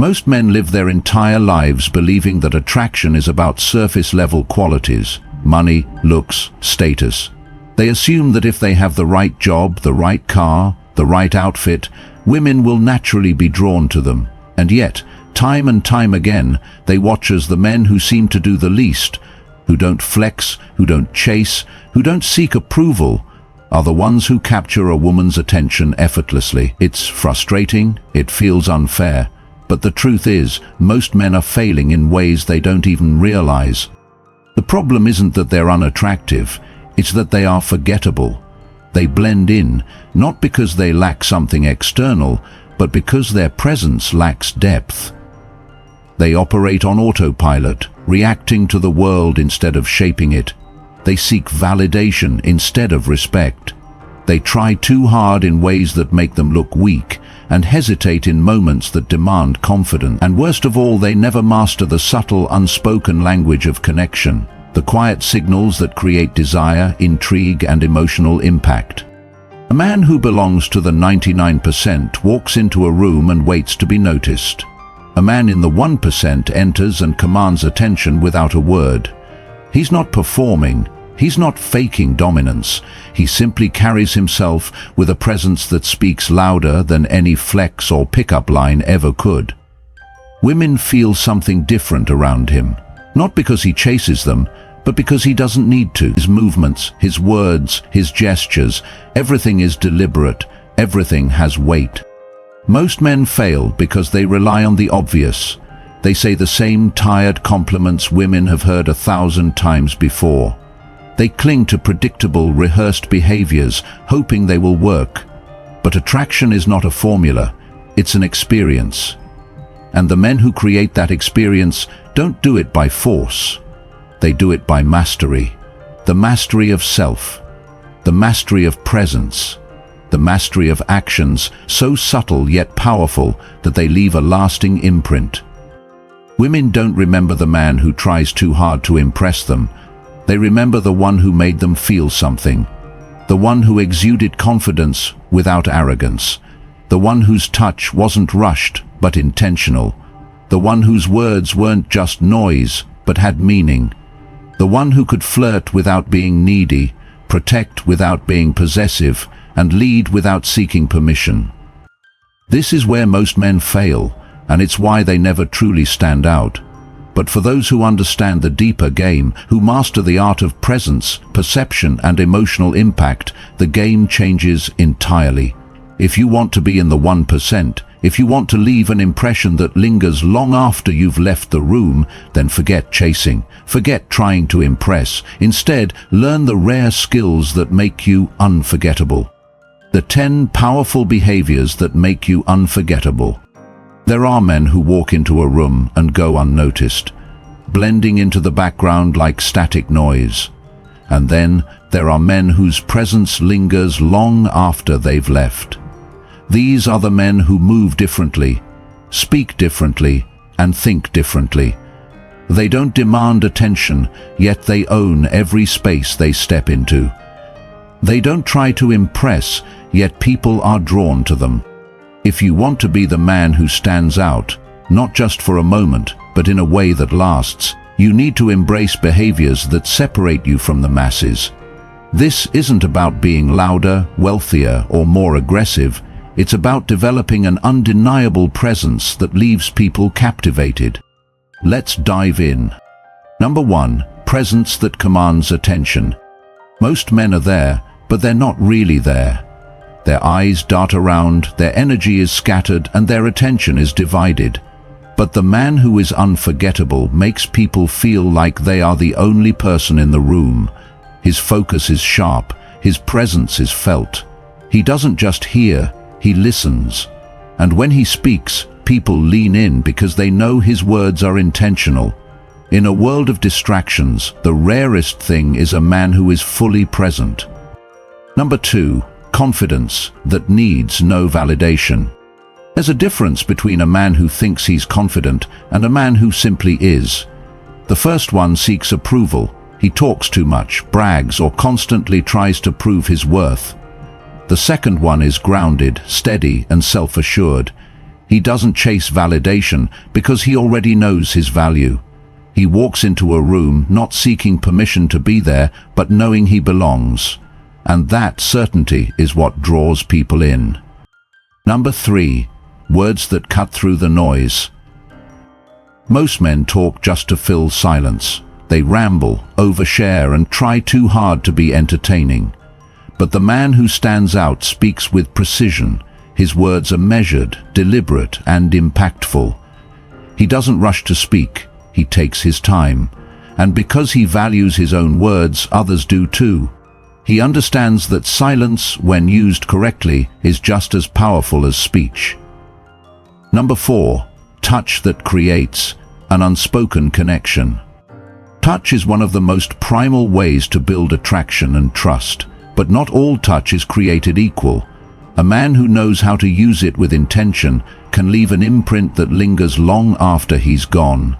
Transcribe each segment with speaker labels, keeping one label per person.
Speaker 1: Most men live their entire lives believing that attraction is about surface-level qualities, money, looks, status. They assume that if they have the right job, the right car, the right outfit, women will naturally be drawn to them. And yet, time and time again, they watch as the men who seem to do the least, who don't flex, who don't chase, who don't seek approval, are the ones who capture a woman's attention effortlessly. It's frustrating, it feels unfair, but the truth is, most men are failing in ways they don't even realize. The problem isn't that they're unattractive, it's that they are forgettable. They blend in, not because they lack something external, but because their presence lacks depth. They operate on autopilot, reacting to the world instead of shaping it. They seek validation instead of respect. They try too hard in ways that make them look weak, and hesitate in moments that demand confidence. And worst of all, they never master the subtle, unspoken language of connection, the quiet signals that create desire, intrigue, and emotional impact. A man who belongs to the 99% walks into a room and waits to be noticed. A man in the 1% enters and commands attention without a word. He's not performing, he's not faking dominance. He simply carries himself with a presence that speaks louder than any flex or pickup line ever could. Women feel something different around him, not because he chases them, but because he doesn't need to. His movements, his words, his gestures, everything is deliberate, everything has weight. Most men fail because they rely on the obvious. They say the same tired compliments women have heard 1,000 times before. They cling to predictable, rehearsed behaviors, hoping they will work. But attraction is not a formula, it's an experience. And the men who create that experience don't do it by force. They do it by mastery. The mastery of self. The mastery of presence. The mastery of actions so subtle yet powerful that they leave a lasting imprint. Women don't remember the man who tries too hard to impress them. They remember the one who made them feel something. The one who exuded confidence without arrogance. The one whose touch wasn't rushed but intentional. The one whose words weren't just noise but had meaning. The one who could flirt without being needy, protect without being possessive, and lead without seeking permission. This is where most men fail, and it's why they never truly stand out. But for those who understand the deeper game, who master the art of presence, perception, and emotional impact, the game changes entirely. If you want to be in the 1%, if you want to leave an impression that lingers long after you've left the room, then forget chasing, forget trying to impress. Instead, learn the rare skills that make you unforgettable. The 10 powerful behaviors that make you unforgettable. There are men who walk into a room and go unnoticed, blending into the background like static noise. And then there are men whose presence lingers long after they've left. These are the men who move differently, speak differently, and think differently. They don't demand attention, yet they own every space they step into. They don't try to impress, yet people are drawn to them. If you want to be the man who stands out, not just for a moment, but in a way that lasts, you need to embrace behaviors that separate you from the masses. This isn't about being louder, wealthier, or more aggressive. It's about developing an undeniable presence that leaves people captivated. Let's dive in. Number 1, presence that commands attention. Most men are there, but they're not really there. Their eyes dart around, their energy is scattered, and their attention is divided. But the man who is unforgettable makes people feel like they are the only person in the room. His focus is sharp, his presence is felt. He doesn't just hear, he listens. And when he speaks, people lean in because they know his words are intentional. In a world of distractions, the rarest thing is a man who is fully present. Number 2, confidence that needs no validation. There's a difference between a man who thinks he's confident and a man who simply is. The first one seeks approval. He talks too much, brags, or constantly tries to prove his worth. The second one is grounded, steady, and self-assured. He doesn't chase validation because he already knows his value. He walks into a room not seeking permission to be there, but knowing he belongs. And that certainty is what draws people in. Number 3. Words that cut through the noise. Most men talk just to fill silence. They ramble, overshare, and try too hard to be entertaining. But the man who stands out speaks with precision. His words are measured, deliberate, and impactful. He doesn't rush to speak. He takes his time. And because he values his own words, others do too. He understands that silence, when used correctly, is just as powerful as speech. Number 4. Touch that creates an unspoken connection. Touch is one of the most primal ways to build attraction and trust, but not all touch is created equal. A man who knows how to use it with intention can leave an imprint that lingers long after he's gone.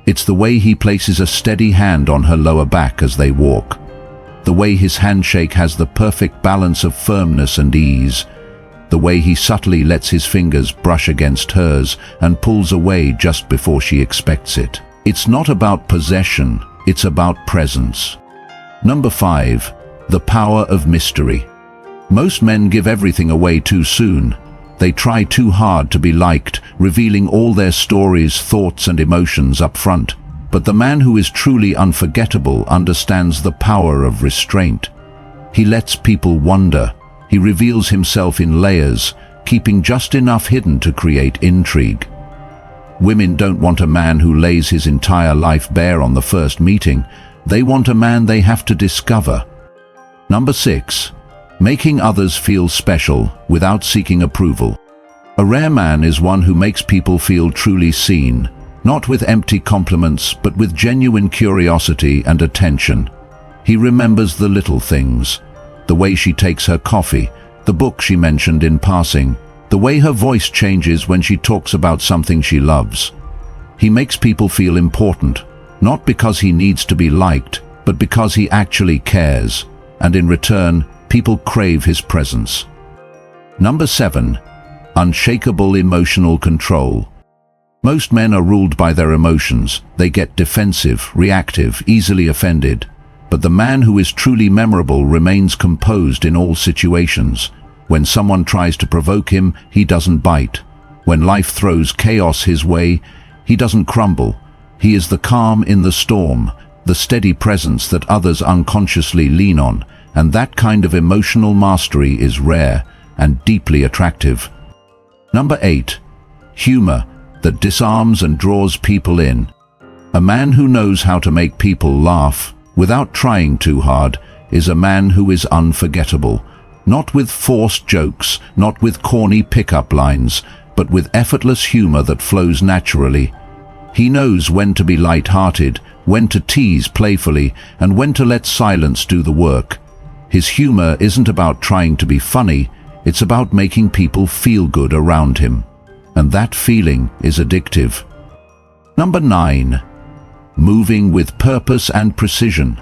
Speaker 1: It's the way he places a steady hand on her lower back as they walk. The way his handshake has the perfect balance of firmness and ease. The way he subtly lets his fingers brush against hers and pulls away just before she expects it. It's not about possession, it's about presence. Number 5. The power of mystery. Most men give everything away too soon. They try too hard to be liked, revealing all their stories, thoughts, and emotions up front. But the man who is truly unforgettable understands the power of restraint. He lets people wonder. He reveals himself in layers, keeping just enough hidden to create intrigue. Women don't want a man who lays his entire life bare on the first meeting. They want a man they have to discover. Number 6. Making others feel special without seeking approval. A rare man is one who makes people feel truly seen, not with empty compliments, but with genuine curiosity and attention. He remembers the little things, the way she takes her coffee, the book she mentioned in passing, the way her voice changes when she talks about something she loves. He makes people feel important, not because he needs to be liked, but because he actually cares, and in return, people crave his presence. Number 7. Unshakable emotional control. Most men are ruled by their emotions. They get defensive, reactive, easily offended. But the man who is truly memorable remains composed in all situations. When someone tries to provoke him, he doesn't bite. When life throws chaos his way, he doesn't crumble. He is the calm in the storm, the steady presence that others unconsciously lean on. And that kind of emotional mastery is rare and deeply attractive. Number 8. Humor that disarms and draws people in. A man who knows how to make people laugh without trying too hard is a man who is unforgettable. Not with forced jokes, not with corny pickup lines, but with effortless humor that flows naturally. He knows when to be light-hearted, when to tease playfully, and when to let silence do the work. His humor isn't about trying to be funny, it's about making people feel good around him. And that feeling is addictive. Number 9. Moving with purpose and precision.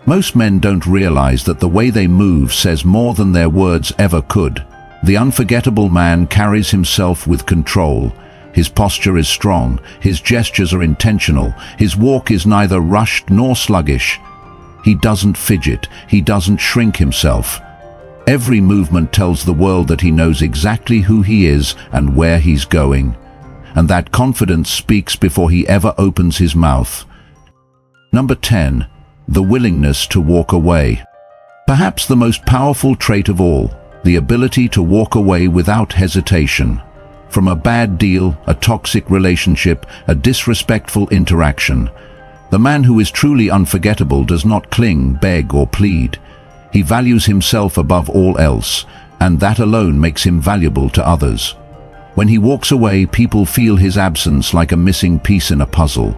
Speaker 1: Most men don't realize that the way they move says more than their words ever could. The unforgettable man carries himself with control. His posture is strong, his gestures are intentional, his walk is neither rushed nor sluggish. He doesn't fidget, he doesn't shrink himself. Every movement tells the world that he knows exactly who he is and where he's going. And that confidence speaks before he ever opens his mouth. Number 10. The willingness to walk away. Perhaps the most powerful trait of all, the ability to walk away without hesitation. From a bad deal, a toxic relationship, a disrespectful interaction. The man who is truly unforgettable does not cling, beg, or plead. He values himself above all else, and that alone makes him valuable to others. When he walks away, people feel his absence like a missing piece in a puzzle,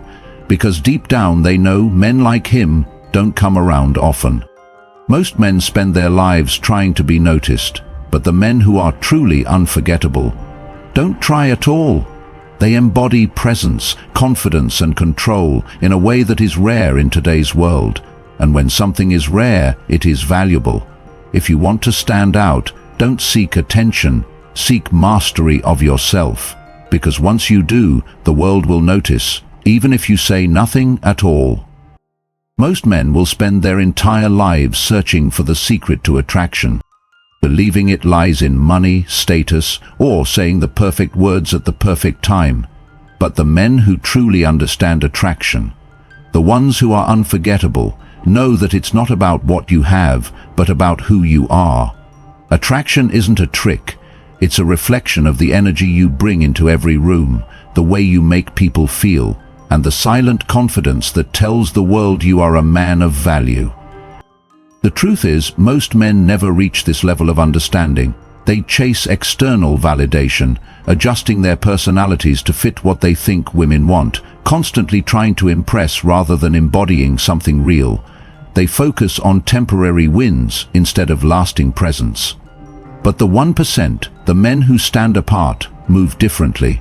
Speaker 1: because deep down they know men like him don't come around often. Most men spend their lives trying to be noticed, but the men who are truly unforgettable don't try at all. They embody presence, confidence, and control in a way that is rare in today's world. And when something is rare, it is valuable. If you want to stand out, don't seek attention, seek mastery of yourself. because once you do, the world will notice, even if you say nothing at all. Most men will spend their entire lives searching for the secret to attraction, believing it lies in money, status, or saying the perfect words at the perfect time. But the men who truly understand attraction, the ones who are unforgettable, know that it's not about what you have, but about who you are. Attraction isn't a trick. It's a reflection of the energy you bring into every room, the way you make people feel, and the silent confidence that tells the world you are a man of value. The truth is, most men never reach this level of understanding. They chase external validation, adjusting their personalities to fit what they think women want, constantly trying to impress rather than embodying something real. They focus on temporary wins instead of lasting presence. But the 1%, the men who stand apart, move differently.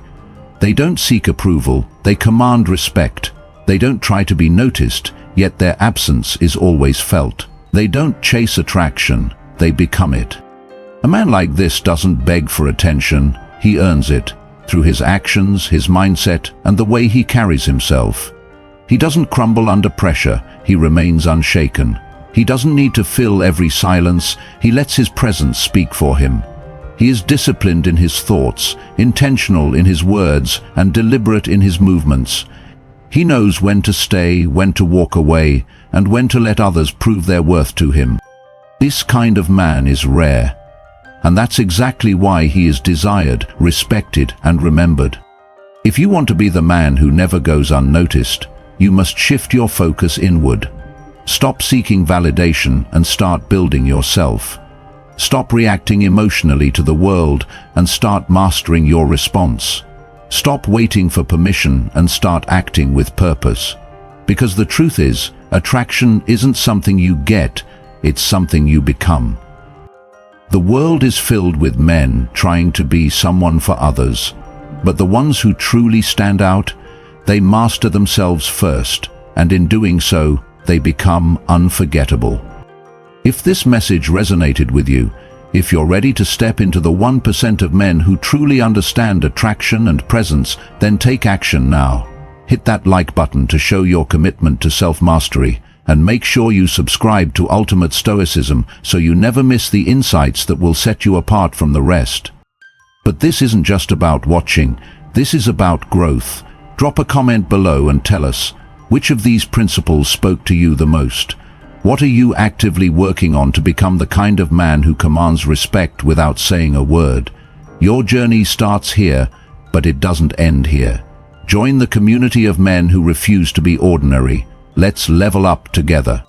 Speaker 1: They don't seek approval, they command respect. They don't try to be noticed, yet their absence is always felt. They don't chase attraction, they become it. A man like this doesn't beg for attention, he earns it, through his actions, his mindset, and the way he carries himself. He doesn't crumble under pressure, he remains unshaken. He doesn't need to fill every silence, he lets his presence speak for him. He is disciplined in his thoughts, intentional in his words, and deliberate in his movements. He knows when to stay, when to walk away, and when to let others prove their worth to him. This kind of man is rare, and that's exactly why he is desired, respected, and remembered. If you want to be the man who never goes unnoticed, you must shift your focus inward. Stop seeking validation and start building yourself. Stop reacting emotionally to the world and start mastering your response. Stop waiting for permission and start acting with purpose. Because the truth is, attraction isn't something you get, it's something you become. The world is filled with men trying to be someone for others, but the ones who truly stand out, they master themselves first, and in doing so, they become unforgettable. If this message resonated with you, if you're ready to step into the 1% of men who truly understand attraction and presence, then take action now. Hit that like button to show your commitment to self-mastery, and make sure you subscribe to Ultimate Stoicism so you never miss the insights that will set you apart from the rest. But this isn't just about watching, this is about growth. Drop a comment below and tell us, which of these principles spoke to you the most? What are you actively working on to become the kind of man who commands respect without saying a word? Your journey starts here, but it doesn't end here. Join the community of men who refuse to be ordinary. Let's level up together.